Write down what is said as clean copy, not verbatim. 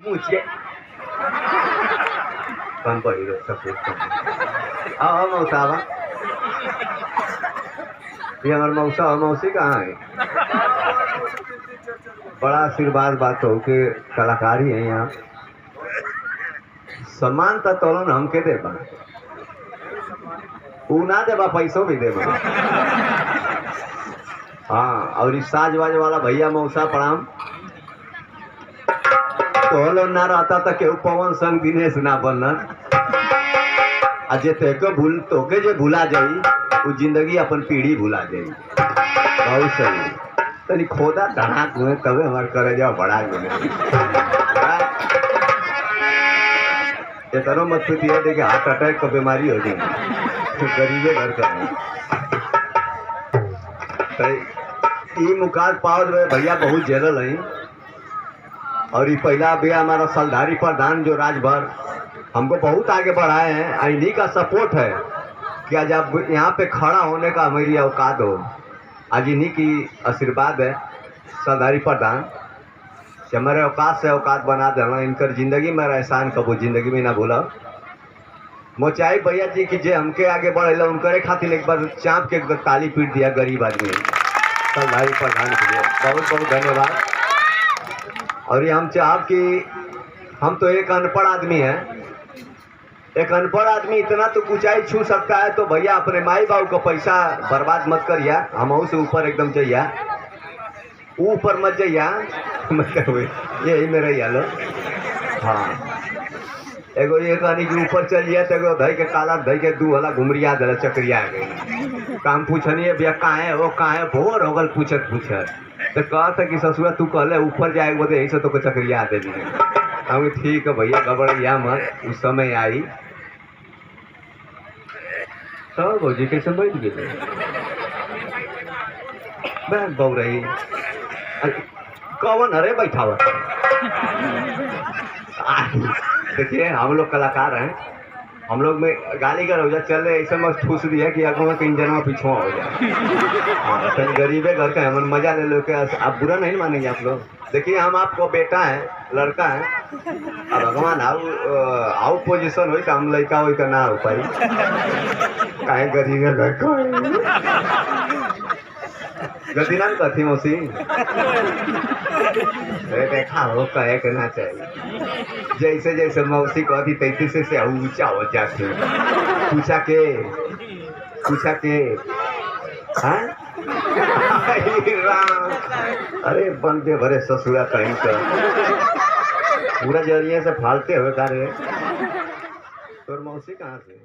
मुझे कम पड़ी रो सब कुछ आओ मौसा आवा ये हमारे मौसा और मौसी कहाँ है? बड़ा आशीर्वाद बात हो के कलाकारी है यहाँ सम्मान तो तोलन हमके देबा ऊ ना देबा पैसों भी देबा हाँ और इस साज वाज वाला भैया मौसा प्रणाम तो ना रहता तो केहू पवन संग दिनेश ना बनन जे भूल तोके जे भूला जाई वो जिंदगी अपन पीढ़ी भूला जाई बहुत सही तनी खोदा धड़ाक हुए तबे हमारे करे जाओ बड़ा ये करो मत पूछिए देखिए हार्ट अटैक का बीमारी हो जाएगी गरीबे घर का मुकाद पावर में भैया बहुत जेलल है और ये पहला भी हमारा सलधारी प्रधान जो राजभर हमको बहुत आगे बढ़ाए हैं इन्हीं का सपोर्ट है कि आज आप यहाँ पे खड़ा होने का मेरी औकात हो आज इन्हीं की आशीर्वाद है सलधारी प्रधान कि हमारे औकात से औकात बना देना इनकर जिंदगी में एहसान कबो जिंदगी में ना भूला मोचाई भैया जी की जे हमके आगे बढ़े उनके खातिर एक बार चाँप के ताली पीट दिया गरीब आदमी सलधारी प्रधान के लिए बहुत बहुत धन्यवाद। और ये हम चाहब कि हम तो एक अनपढ़ आदमी हैं एक अनपढ़ आदमी इतना तो ऊंचाई छू सकता है तो भैया अपने माई बाबू का पैसा बर्बाद मत करिया हम से ऊपर एकदम जाइया ऊपर मत जाइया मतलब यही में रही लो हाँ एगो ये कहानी के ऊपर चलिए तो एगो धई के काला धई के दू हला घुमरिया दे चक्रिया गई काम पूछनिए भैया कहाँ है वो कहाँ है भोर हो गल पूछत तो कहता कि ससुरा तू कहले ऊपर जाए बोले यही से तो चक्रिया दे दी हम ठीक है भैया गबड़िया मत उस समय आई सब भौजी कैसे बैठ गए बैठ बौ रही कौन अरे बैठा हुआ देखिए हम लोग कलाकार हैं हम लोग में गाली का रोजा चल रहे ऐसा मस्त ठूस दिया कि आगो में इंजन में पीछुआ हो जाए गरीबे घर का है मन मजा ले लो के आप बुरा नहीं मानेंगे आप लोग देखिए हम आपको बेटा है लड़का है अब भगवान आओ पोजीशन हो तो हम लड़का हो ना हो पाई काहे गरीब घर का गलती ना करती मौसी देखा हो कहे करना चाहिए जैसे जैसे मौसी कहती तैसे से ऊंचा हो जाते पूछा के हाँ अरे बंदे भरे ससुरा कहीं का पूरा जरिए से फालते हुए कार्य तोर मौसी कहाँ से